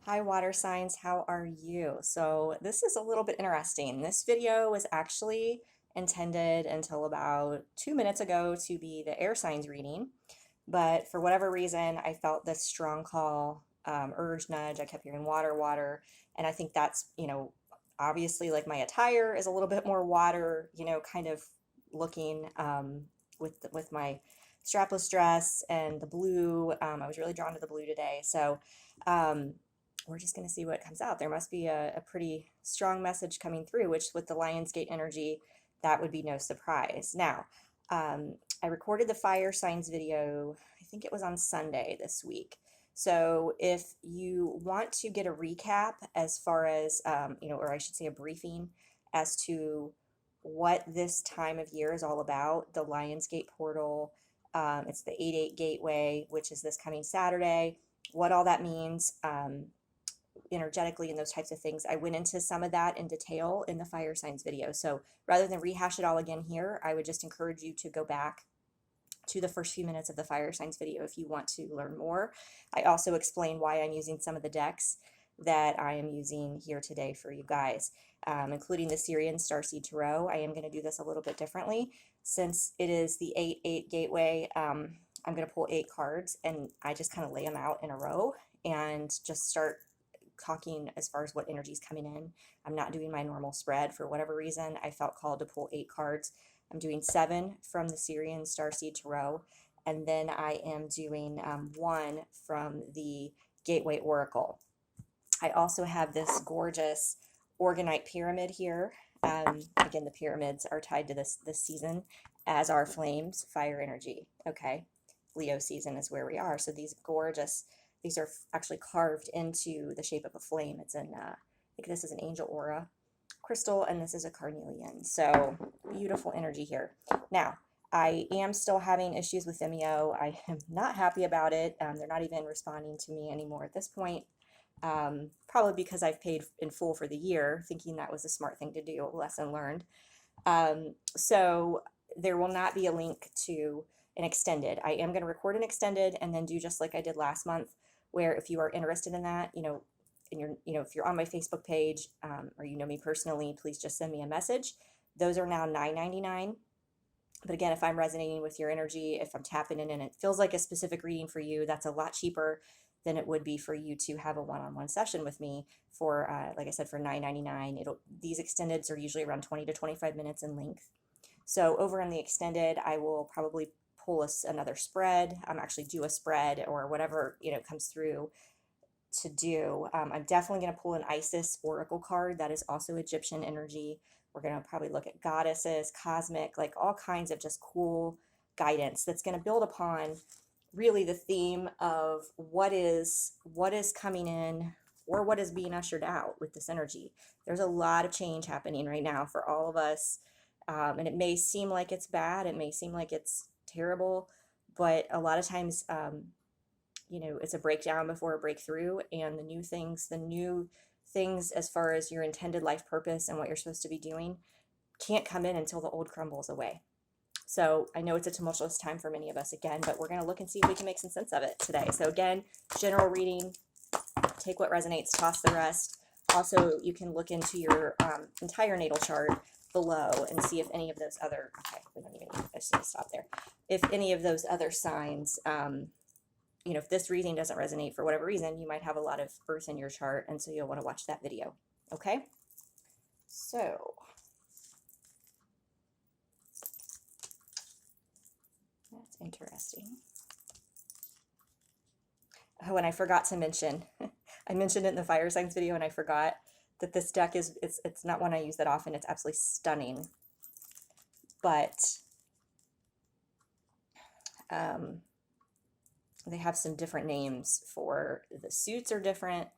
Hi, water signs, how are you? So this is a little bit interesting. This video was actually intended until about 2 minutes ago to be the air signs reading, but for whatever reason, I felt this strong call, urge nudge. I kept hearing water, water, and I think that's, obviously like my attire is a little bit more water, kind of looking with my strapless dress and the blue. I was really drawn to the blue today, so. Um, we're just going to see what comes out. There must be a pretty strong message coming through, which with the Lionsgate energy, that would be no surprise. Now, I recorded the fire signs video, I think it was on Sunday this week. So if you want to get a recap as far as, or I should say a briefing as to what this time of year is all about, the Lionsgate portal, it's the 8/8 gateway, which is this coming Saturday, what all that means, energetically and those types of things. I went into some of that in detail in the fire signs video. So rather than rehash it all again here, I would just encourage you to go back to the first few minutes of the fire signs video if you want to learn more. I also explain why I'm using some of the decks that I am using here today for you guys, including the Syrian Starseed Tarot. I am going to do this a little bit differently since it is the 8/8 gateway. I'm going to pull 8 cards and I just kind of lay them out in a row and just start talking as far as what energy is coming in. I'm not doing my normal spread for whatever reason. I felt called to pull 8 cards. I'm doing 7 from the Syrian Starseed Tarot, and then I am doing 1 from the Gateway Oracle. I also have this gorgeous Orgonite pyramid here. Again, the pyramids are tied to this season, as are flames, fire energy. Okay, Leo season is where we are. So these are actually carved into the shape of a flame. It's in, I think this is an angel aura crystal, and this is a carnelian. So beautiful energy here. Now, I am still having issues with Vimeo. I am not happy about it. They're not even responding to me anymore at this point. Probably because I've paid in full for the year, thinking that was a smart thing to do, lesson learned. So there will not be a link to an extended. I am going to record an extended and then do just like I did last month, where if you are interested in that, if you're on my Facebook page, or you know me personally, please just send me a message. Those are now $9.99. But again, if I'm resonating with your energy, if I'm tapping in and it feels like a specific reading for you, that's a lot cheaper than it would be for you to have a one-on-one session with me for, like I said, for $9.99. These extendeds are usually around 20 to 25 minutes in length. So over in the extended, I will probably pull another spread. Actually do a spread or whatever comes through to do. I'm definitely going to pull an Isis Oracle card. That is also Egyptian energy. We're going to probably look at goddesses, cosmic, like all kinds of just cool guidance that's going to build upon really the theme of what is coming in or what is being ushered out with this energy. There's a lot of change happening right now for all of us. And it may seem like it's bad. It may seem like it's terrible, but a lot of times, it's a breakdown before a breakthrough, and the new things as far as your intended life purpose and what you're supposed to be doing can't come in until the old crumbles away. So I know it's a tumultuous time for many of us again, but we're going to look and see if we can make some sense of it today. So again, general reading, take what resonates, toss the rest. Also, you can look into your entire natal chart below and see if any of those other, okay, we don't even, I just need to stop there. If any of those other signs, if this reading doesn't resonate for whatever reason, you might have a lot of earth in your chart, and so you'll want to watch that video. Okay? So, that's interesting. Oh, and I forgot to mention, I mentioned it in the fire signs video, and I forgot that this deck it's not one I use that often. It's absolutely stunning. But they have some different names for the suits are different,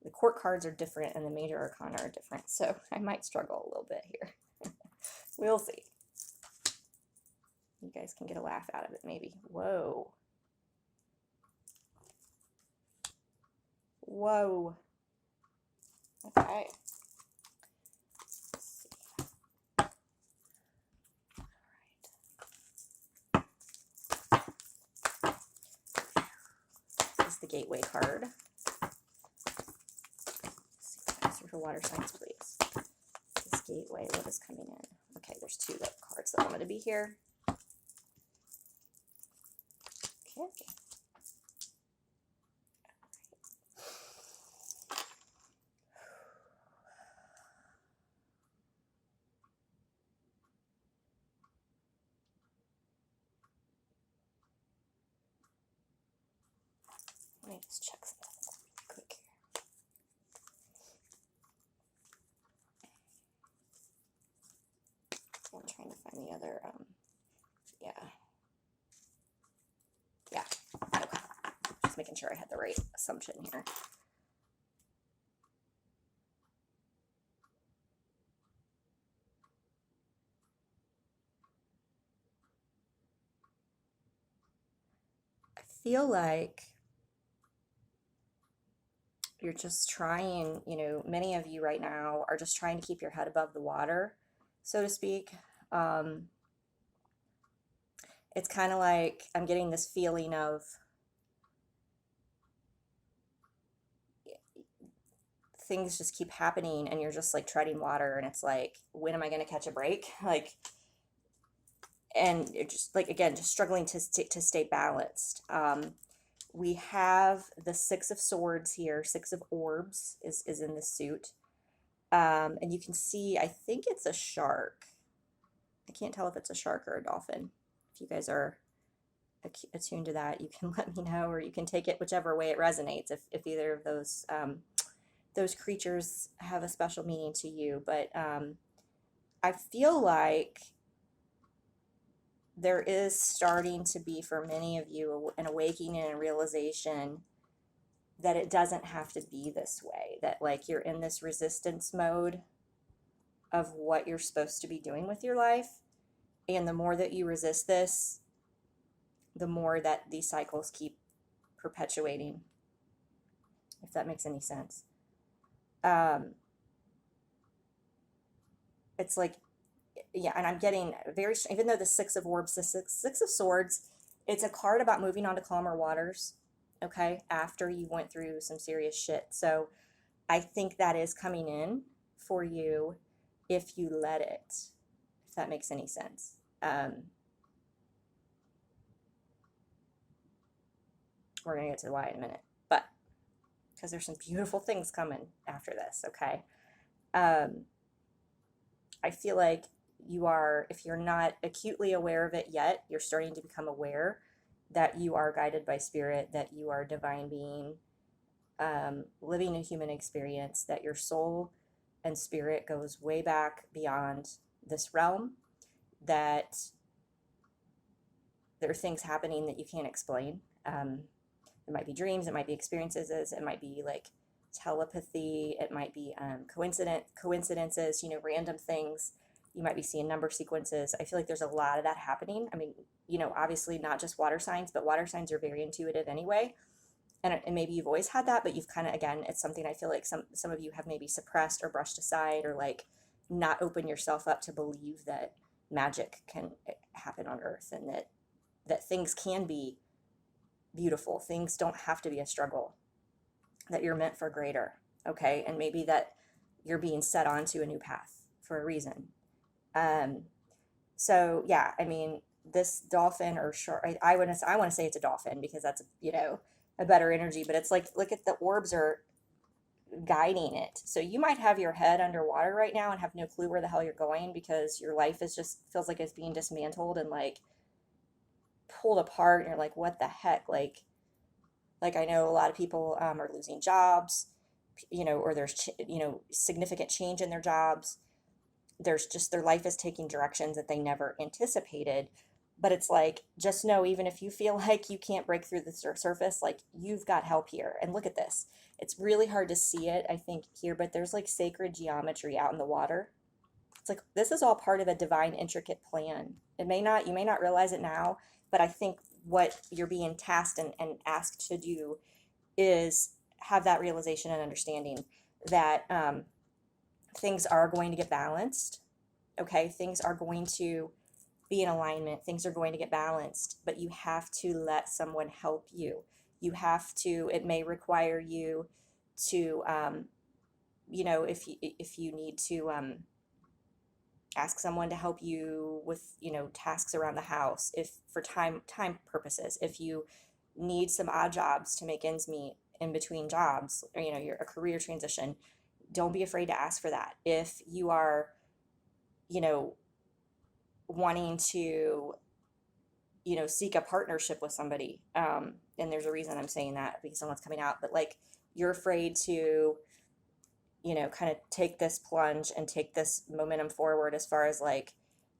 the court cards are different, and the major arcana are different. So I might struggle a little bit here. We'll see. You guys can get a laugh out of it, maybe. Whoa. Whoa. Okay. Let's see. All right. This is the gateway card. for water signs, please. This gateway, what is coming in? Okay, there's 2 cards that want me to be here. Okay. Let me just check something quick here. I'm trying to find the other, yeah. Yeah, okay. Just making sure I had the right assumption here. I feel like you're just trying, many of you right now are just trying to keep your head above the water, so to speak. It's kind of like I'm getting this feeling of things just keep happening and you're just like treading water, and it's like, when am I going to catch a break? Like, and you're just like, again, just struggling to stay balanced. We have the 6 of Swords here. 6 of Orbs is in the suit. And you can see, I think it's a shark. I can't tell if it's a shark or a dolphin. If you guys are attuned to that, you can let me know, or you can take it whichever way it resonates, if either of those creatures have a special meaning to you. But I feel like there is starting to be, for many of you, an awakening and a realization that it doesn't have to be this way, that like you're in this resistance mode of what you're supposed to be doing with your life. And the more that you resist this, the more that these cycles keep perpetuating, if that makes any sense. It's like, yeah, and I'm getting very, even though the 6 of Orbs, the six of Swords, it's a card about moving on to calmer waters, okay, after you went through some serious shit. So I think that is coming in for you if you let it, if that makes any sense. We're going to get to the why in a minute, but because there's some beautiful things coming after this, okay? I feel like you are, if you're not acutely aware of it yet, you're starting to become aware that you are guided by spirit, that you are a divine being, living a human experience, that your soul and spirit goes way back beyond this realm, that there are things happening that you can't explain. It might be dreams, it might be experiences, it might be like telepathy, it might be coincidences, random things. You might be seeing number sequences. I feel like there's a lot of that happening. I mean, obviously not just water signs, but water signs are very intuitive anyway. And maybe you've always had that, but you've kind of, again, it's something I feel like some of you have maybe suppressed or brushed aside, or like not open yourself up to believe that magic can happen on Earth, and that things can be beautiful. Things don't have to be a struggle, that you're meant for greater, okay? And maybe that you're being set onto a new path for a reason. So yeah, I mean, this dolphin or shark, I want to say it's a dolphin because that's, a better energy, but it's like, look at the orbs are guiding it. So you might have your head underwater right now and have no clue where the hell you're going, because your life is just feels like it's being dismantled and like pulled apart, and you're like, what the heck? Like I know a lot of people are losing jobs, or there's significant change in their jobs. There's just, their life is taking directions that they never anticipated. But it's like, just know, even if you feel like you can't break through the surface, like, you've got help here. And look at this. It's really hard to see it, I think, here, but there's like sacred geometry out in the water. It's like, this is all part of a divine, intricate plan. You may not realize it now, but I think what you're being tasked and asked to do is have that realization and understanding that things are going to get balanced. Okay, things are going to be in alignment. Things are going to get balanced, but you have to let someone help you. You have to, it may require you to if you need to ask someone to help you with, tasks around the house, if for time purposes, if you need some odd jobs to make ends meet in between jobs, or you're a career transition, don't be afraid to ask for that. If you are, you know, wanting to, seek a partnership with somebody, and there's a reason I'm saying that because someone's coming out, but like you're afraid to, kind of take this plunge and take this momentum forward as far as like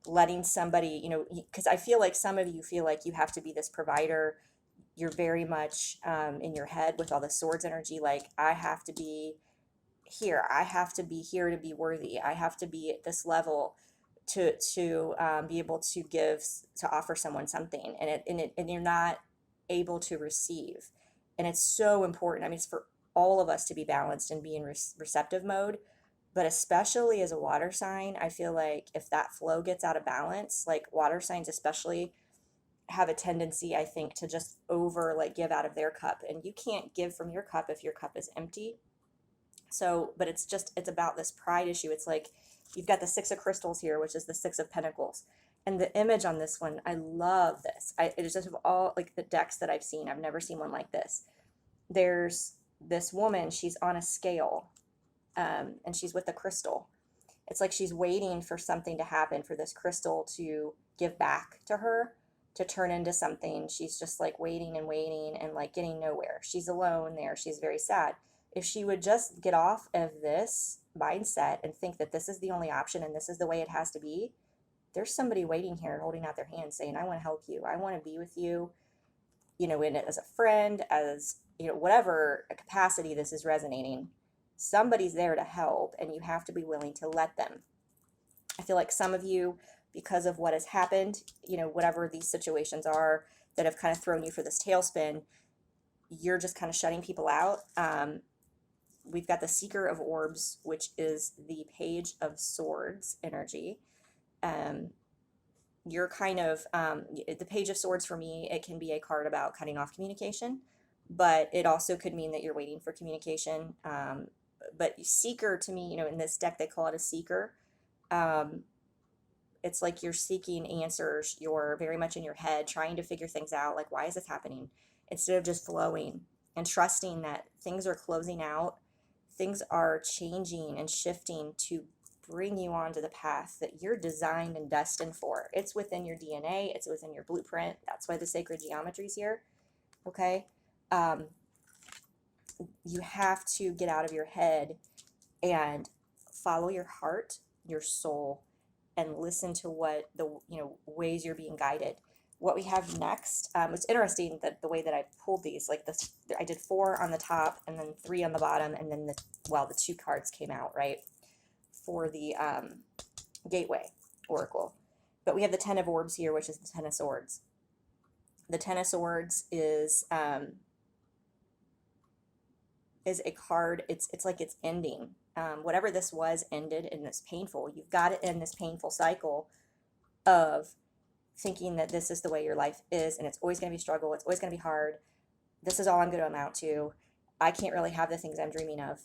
letting somebody, because I feel like some of you feel like you have to be this provider. You're very much in your head with all the swords energy. Like, I have to be here. I have to be here to be worthy. I have to be at this level to be able to give, to offer someone something, and you're not able to receive. And it's so important. I mean, it's for all of us to be balanced and be in receptive mode, but especially as a water sign, I feel like if that flow gets out of balance, like water signs especially have a tendency, I think, to just over like give out of their cup, and you can't give from your cup if your cup is empty. So, but it's about this pride issue. It's like you've got the Six of Crystals here, which is the Six of Pentacles. And the image on this one, I love this. It is just of all like the decks that I've seen, I've never seen one like this. There's this woman, she's on a scale, and she's with a crystal. It's like she's waiting for something to happen for this crystal to give back to her, to turn into something. She's just like waiting and like getting nowhere. She's alone there. She's very sad. If she would just get off of this mindset and think that this is the only option and this is the way it has to be, there's somebody waiting here holding out their hand saying, I want to help you. I want to be with you, in it as a friend, as, whatever capacity this is resonating. Somebody's there to help, and you have to be willing to let them. I feel like some of you, because of what has happened, whatever these situations are that have kind of thrown you for this tailspin, you're just kind of shutting people out. We've got the Seeker of Orbs, which is the Page of Swords energy. You're kind of, the Page of Swords for me, it can be a card about cutting off communication, but it also could mean that you're waiting for communication. But Seeker to me, in this deck, they call it a Seeker. It's like you're seeking answers. You're very much in your head, trying to figure things out. Like, why is this happening? Instead of just flowing and trusting that things are closing out, things are changing and shifting to bring you onto the path that you're designed and destined for. It's within your DNA. It's within your blueprint. That's why the sacred geometry is here. Okay. You have to get out of your head and follow your heart, your soul, and listen to what the ways you're being guided. What we have next, it's interesting that the way that I pulled these, like this, I did 4 on the top and then 3 on the bottom, and then the 2 cards came out, right, for the Gateway Oracle. But we have the Ten of Orbs here, which is the Ten of Swords. The Ten of Swords is a card. It's like it's ending. Whatever this was ended, and it's painful. You've got to end this painful cycle of thinking that this is the way your life is, and it's always going to be struggle. It's always going to be hard. This is all I'm going to amount to. I can't really have the things I'm dreaming of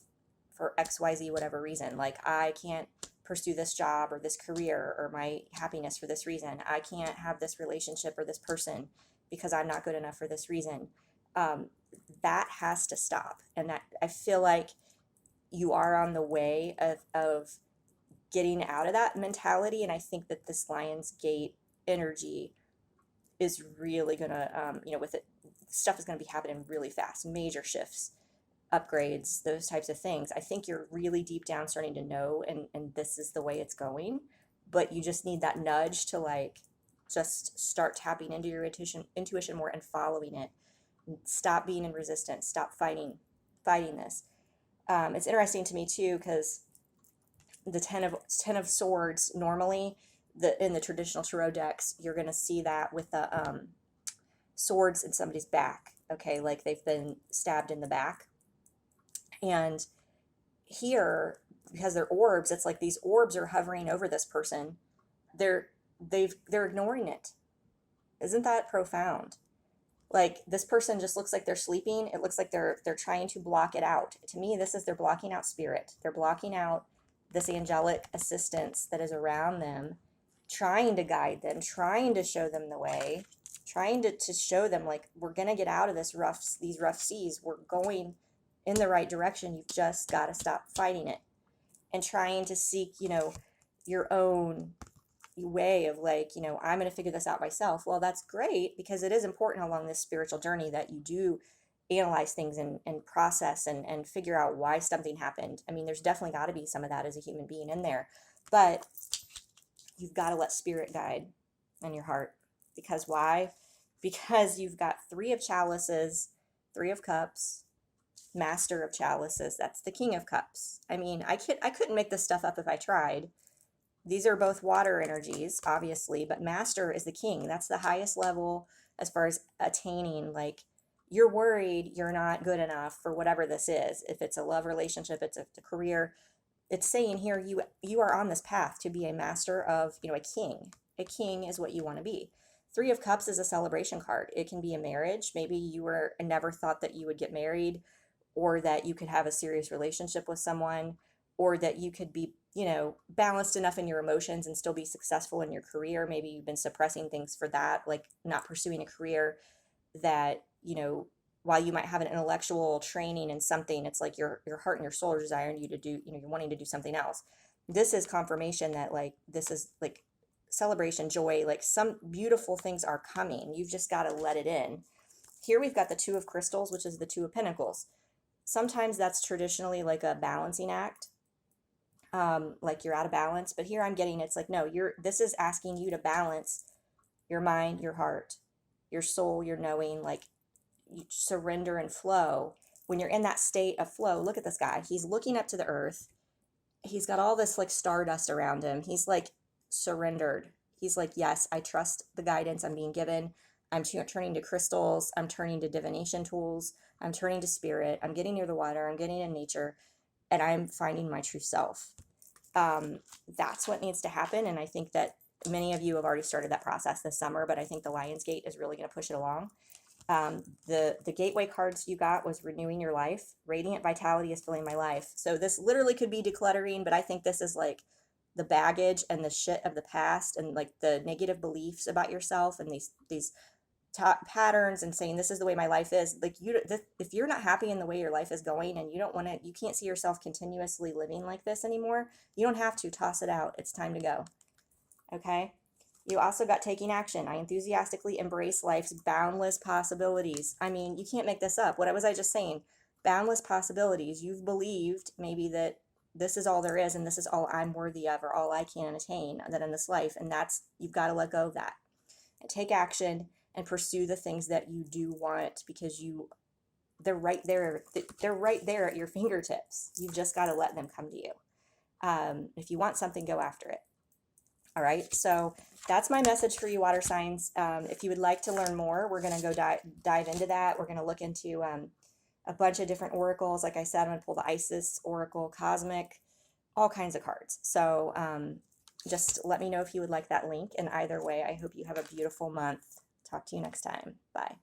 for XYZ whatever reason. Like, I can't pursue this job or this career or my happiness for this reason. I can't have this relationship or this person because I'm not good enough for this reason. That has to stop. And that, I feel like you are on the way of getting out of that mentality. And I think that this Lion's Gate energy is really gonna, with it, stuff is gonna be happening really fast, major shifts, upgrades, those types of things. I think you're really deep down starting to know, and this is the way it's going, but you just need that nudge to like just start tapping into your intuition more and following it. Stop being in resistance. Stop fighting this. It's interesting to me too, because the Ten of Swords, normally in the traditional tarot decks, you're going to see that with the swords in somebody's back. Okay, like they've been stabbed in the back. And here, because they're orbs, it's like these orbs are hovering over this person. They're ignoring it. Isn't that profound? Like this person just looks like they're sleeping. It looks like they're trying to block it out. To me, this is they're blocking out spirit. They're blocking out this angelic assistance that is around them, trying to guide them, trying to show them the way, trying to show them like we're gonna get out of these rough seas. We're going in the right direction. You've just got to stop fighting it and trying to seek, your own way of like, I'm going to figure this out myself. Well, that's great because it is important along this spiritual journey that you do analyze things and process and figure out why something happened. I mean, there's definitely got to be some of that as a human being in there, but you've got to let spirit guide in your heart. Because why? Because you've got three of chalices, three of cups, master of chalices. That's the king of cups. I mean, I couldn't make this stuff up if I tried. These are both water energies, obviously, but master is the king. That's the highest level as far as attaining. Like, you're worried you're not good enough for whatever this is. If it's a love relationship, it's a career. It's saying here you are on this path to be a master of, a king. A king is what you want to be. Three of Cups is a celebration card. It can be a marriage. Maybe you were never thought that you would get married, or that you could have a serious relationship with someone, or that you could be, balanced enough in your emotions and still be successful in your career. Maybe you've been suppressing things for that, like not pursuing a career that, while you might have an intellectual training in something, it's like your heart and your soul are desiring you to do, you're wanting to do something else. This is confirmation that like this is like celebration, joy, like some beautiful things are coming. You've just got to let it in. Here we've got the Two of Crystals, which is the Two of Pentacles. Sometimes that's traditionally like a balancing act, like you're out of balance. But here I'm getting it's like, no, this is asking you to balance your mind, your heart, your soul, your knowing, like you surrender and flow. When you're in that state of flow, look at this guy. He's looking up to the earth. He's got all this like stardust around him. He's like surrendered. He's like, yes, I trust the guidance I'm being given. I'm turning to crystals. I'm turning to divination tools. I'm turning to spirit. I'm getting near the water. I'm getting in nature, and I'm finding my true self. That's what needs to happen. And I think that many of you have already started that process this summer, but I think the Lion's Gate is really going to push it along. The gateway cards you got was renewing your life. Radiant vitality is filling my life. So this literally could be decluttering, but I think this is like the baggage and the shit of the past and like the negative beliefs about yourself and these patterns and saying this is the way my life is. Like if you're not happy in the way your life is going and you can't see yourself continuously living like this anymore, you don't have to toss it out. It's time to go. Okay. You also got taking action. I enthusiastically embrace life's boundless possibilities. I mean, you can't make this up. What was I just saying? Boundless possibilities. You've believed maybe that this is all there is and this is all I'm worthy of or all I can attain that in this life. And you've got to let go of that and take action and pursue the things that you do want because they're right there. They're right there at your fingertips. You've just got to let them come to you. If you want something, go after it. All right, so that's my message for you, water signs. If you would like to learn more, we're going to go dive into that. We're going to look into a bunch of different oracles. Like I said, I'm going to pull the Isis Oracle, Cosmic, all kinds of cards. So just let me know if you would like that link. And either way, I hope you have a beautiful month. Talk to you next time. Bye.